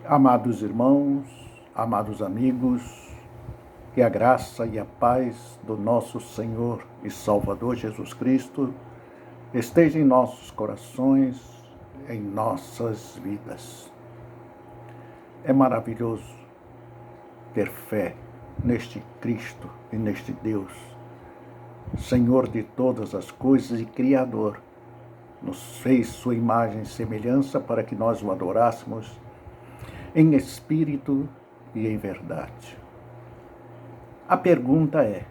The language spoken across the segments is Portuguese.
Amados irmãos, amados amigos, que a graça e a paz do nosso Senhor e Salvador Jesus Cristo esteja em nossos corações, em nossas vidas. É maravilhoso ter fé neste Cristo e neste Deus, Senhor de todas as coisas e Criador. Nos fez sua imagem e semelhança para que nós o adorássemos em espírito e em verdade. A pergunta é: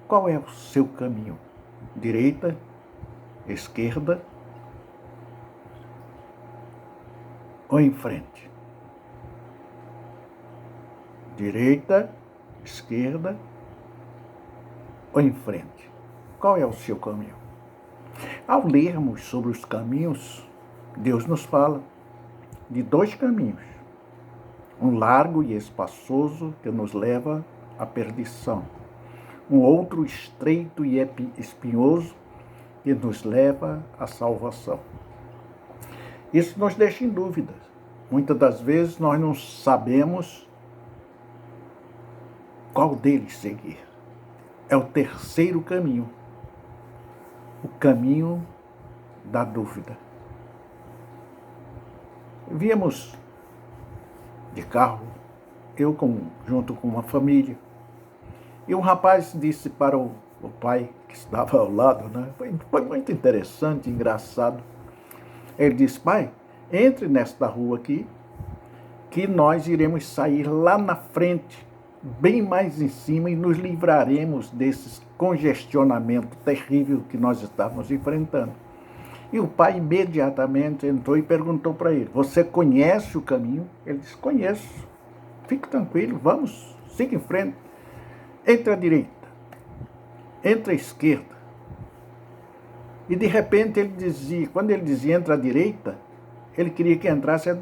qual é o seu caminho? Direita? Esquerda? Ou em frente? Direita? Esquerda? Ou em frente? Qual é o seu caminho? Ao lermos sobre os caminhos, Deus nos fala de dois caminhos. Um largo e espaçoso que nos leva à perdição. Um outro estreito e espinhoso que nos leva à salvação. Isso nos deixa em dúvida. Muitas das vezes nós não sabemos qual deles seguir. É o terceiro caminho. O caminho da dúvida. Víamos de carro, junto com uma família, e um rapaz disse para o pai que estava ao lado, foi muito interessante, engraçado. Ele disse: pai, entre nesta rua aqui, que nós iremos sair lá na frente, bem mais em cima, e nos livraremos desse congestionamento terrível que nós estávamos enfrentando. E o pai imediatamente entrou e perguntou para ele: você conhece o caminho? Ele disse: conheço. Fique tranquilo, vamos, siga em frente. Entre à direita, entre à esquerda. E de repente ele dizia, quando ele dizia entre à direita, ele queria que entrasse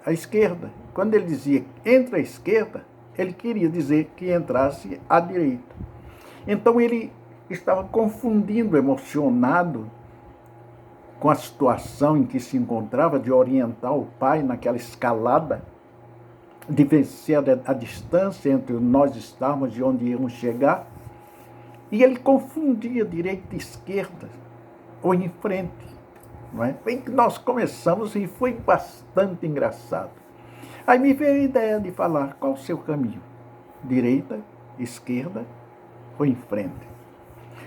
à esquerda. Quando ele dizia entre à esquerda, ele queria dizer que entrasse à direita. Então ele estava confundindo, emocionado com a situação em que se encontrava, de orientar o pai naquela escalada, de vencer a distância entre nós estarmos e onde íamos chegar. E ele confundia direita e esquerda, ou em frente. Não é? Bem que nós começamos e foi bastante engraçado. Aí me veio a ideia de falar: qual o seu caminho? Direita, esquerda ou em frente?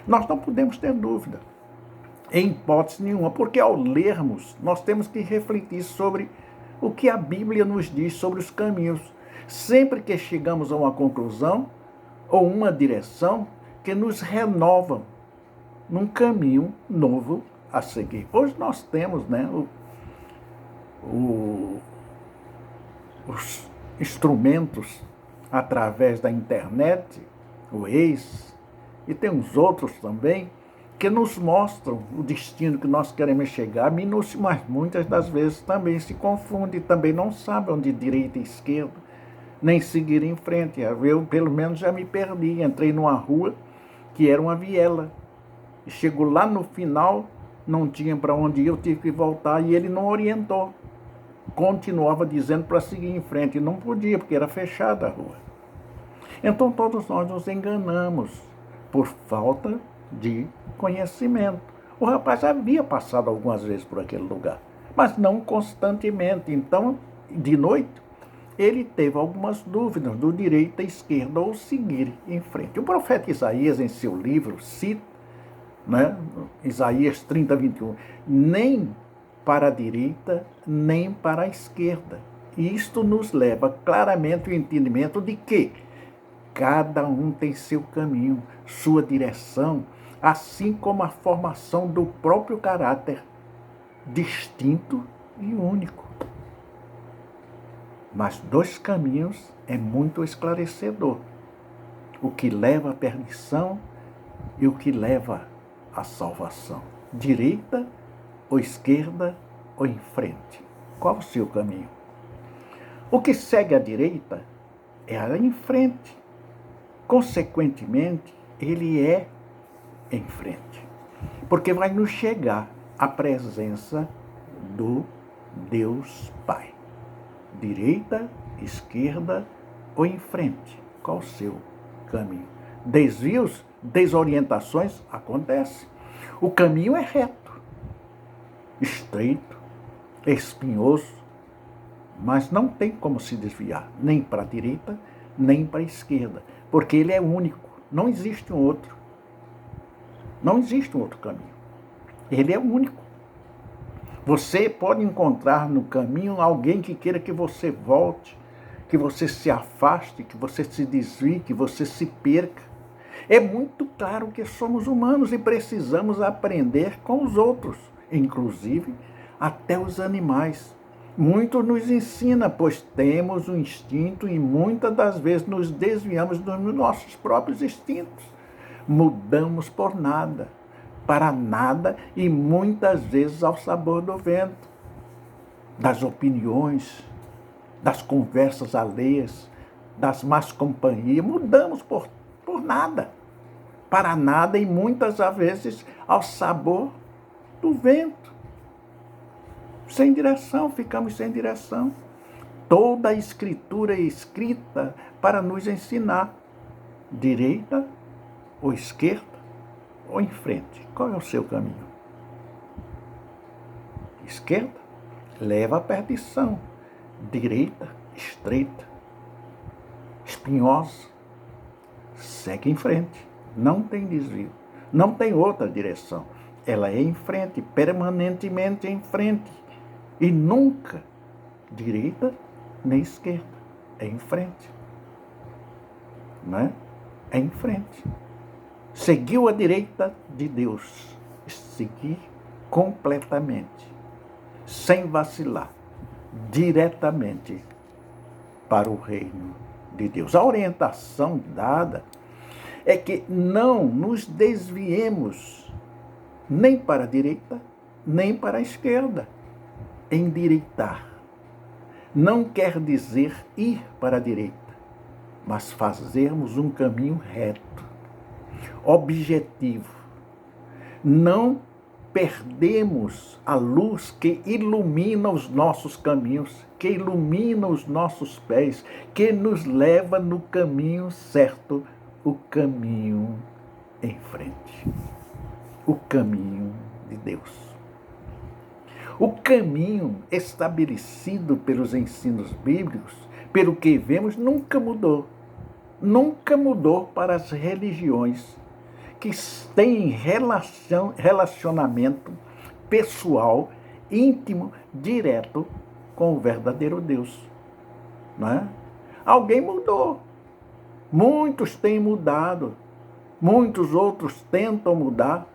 Nós não podemos ter dúvida, em hipótese nenhuma, porque ao lermos, nós temos que refletir sobre o que a Bíblia nos diz sobre os caminhos. Sempre que chegamos a uma conclusão ou uma direção que nos renovam num caminho novo a seguir. Hoje nós temos os instrumentos através da internet, o Waze, e tem uns outros também, que nos mostram o destino que nós queremos chegar, mas muitas das vezes também se confunde, também não sabe onde direita e esquerda, nem seguir em frente. Eu, pelo menos, já me perdi, entrei numa rua que era uma viela, e chegou lá no final, não tinha para onde ir, eu tive que voltar, e ele não orientou, continuava dizendo para seguir em frente, e não podia, porque era fechada a rua. Então todos nós nos enganamos por falta de conhecimento. O rapaz havia passado algumas vezes por aquele lugar, mas não constantemente. Então, de noite, ele teve algumas dúvidas do direita, esquerda ou seguir em frente. O profeta Isaías, em seu livro, cita, Isaías 30, 21, nem para a direita, nem para a esquerda. E isto nos leva claramente ao entendimento de que cada um tem seu caminho, sua direção, assim como a formação do próprio caráter, distinto e único. Mas dois caminhos é muito esclarecedor: o que leva à perdição e o que leva à salvação. Direita ou esquerda ou em frente? Qual o seu caminho? O que segue à direita é a em frente. Consequentemente, ele é em frente, porque vai nos chegar à presença do Deus Pai. direita, esquerda ou em frente? Qual o seu caminho? Desvios, desorientações acontecem. O caminho é reto, estreito, espinhoso, mas não tem como se desviar, nem para a direita, nem para a esquerda, porque ele é único, não existe um outro. Não existe um outro caminho. Ele é único. Você pode encontrar no caminho alguém que queira que você volte, que você se afaste, que você se desvie, que você se perca. É muito claro que somos humanos e precisamos aprender com os outros, inclusive até os animais. Muito nos ensina, pois temos um instinto e muitas das vezes nos desviamos dos nossos próprios instintos. Mudamos por nada, para nada e muitas vezes ao sabor do vento, das opiniões, das conversas alheias, das más companhias. Mudamos por nada, para nada e muitas vezes ao sabor do vento. Sem direção, ficamos sem direção. Toda a escritura é escrita para nos ensinar direita ou esquerda ou em frente. Qual é o seu caminho? Esquerda leva à perdição. Direita, estreita, espinhosa, segue em frente. Não tem desvio. Não tem outra direção. Ela é em frente, permanentemente em frente. E nunca direita nem esquerda. É em frente. Não é? É em frente. Seguiu a direita de Deus. Seguir completamente, sem vacilar, diretamente para o reino de Deus. A orientação dada é que não nos desviemos nem para a direita, nem para a esquerda. Endireitar não quer dizer ir para a direita, mas fazermos um caminho reto, objetivo. Não perdemos a luz que ilumina os nossos caminhos, que ilumina os nossos pés, que nos leva no caminho certo, o caminho em frente, o caminho de Deus. O caminho estabelecido pelos ensinos bíblicos, pelo que vemos, nunca mudou. Nunca mudou para as religiões que têm relacionamento pessoal, íntimo, direto com o verdadeiro Deus. Não é? Alguém mudou. Muitos têm mudado. Muitos outros tentam mudar.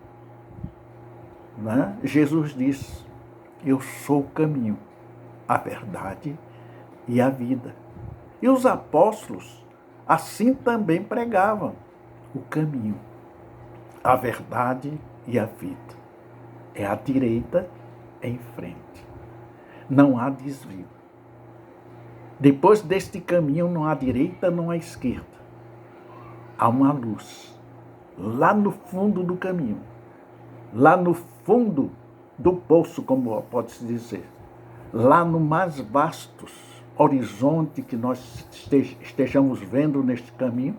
Não é? Jesus disse: eu sou o caminho, a verdade e a vida. E os apóstolos assim também pregavam o caminho, a verdade e a vida. É à direita, em frente. Não há desvio. Depois deste caminho não há direita, não há esquerda. Há uma luz lá no fundo do caminho, lá no fundo do poço, como pode-se dizer, lá no mais vasto horizonte que nós estejamos vendo neste caminho,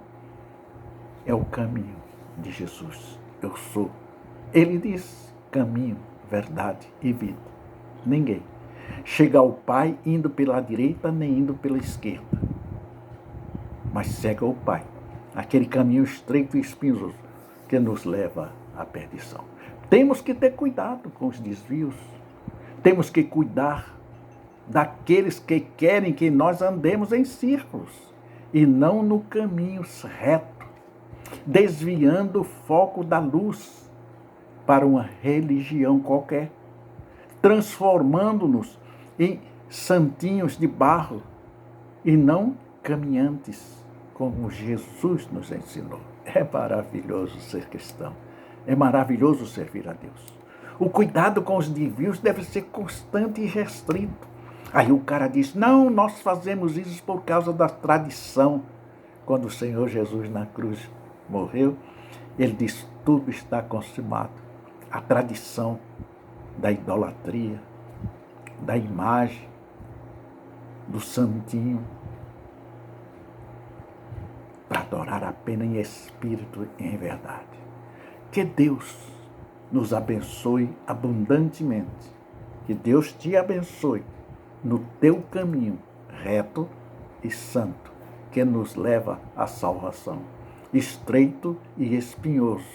é o caminho de Jesus. Eu sou. Ele diz: caminho, verdade e vida. Ninguém chega ao Pai indo pela direita nem indo pela esquerda, mas segue ao Pai, aquele caminho estreito e espinhoso que nos leva à perdição. Temos que ter cuidado com os desvios. Temos que cuidar daqueles que querem que nós andemos em círculos e não no caminho reto, desviando o foco da luz para uma religião qualquer, transformando-nos em santinhos de barro e não caminhantes, como Jesus nos ensinou. É maravilhoso ser cristão. É maravilhoso servir a Deus. O cuidado com os desvios deve ser constante e restrito. Aí o cara diz: não, nós fazemos isso por causa da tradição. Quando o Senhor Jesus na cruz morreu, ele diz: tudo está consumado. A tradição da idolatria, da imagem, do Santinho, para adorar apenas em espírito e em verdade. Que Deus nos abençoe abundantemente. Que Deus te abençoe no teu caminho reto e santo, que nos leva à salvação, estreito e espinhoso,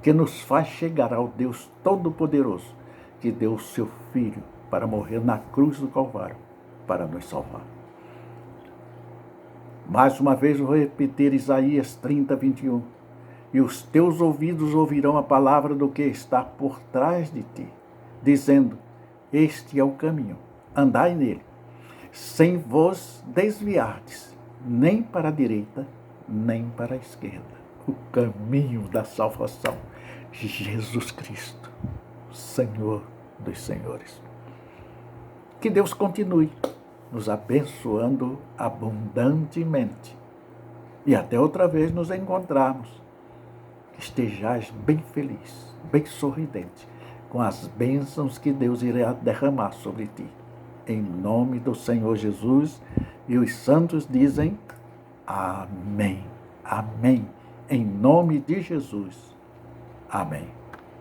que nos faz chegar ao Deus Todo-Poderoso, que deu o seu Filho para morrer na cruz do Calvário, para nos salvar. Mais uma vez vou repetir Isaías 30, 21. E os teus ouvidos ouvirão a palavra do que está por trás de ti, dizendo, este é o caminho, andai nele, sem vos desviardes, nem para a direita, nem para a esquerda. O caminho da salvação, Jesus Cristo, Senhor dos senhores. Que Deus continue nos abençoando abundantemente. E até outra vez nos encontrarmos. Que estejais bem feliz, bem sorridente, com as bênçãos que Deus irá derramar sobre ti. Em nome do Senhor Jesus, e os santos dizem, amém, amém. Em nome de Jesus, amém.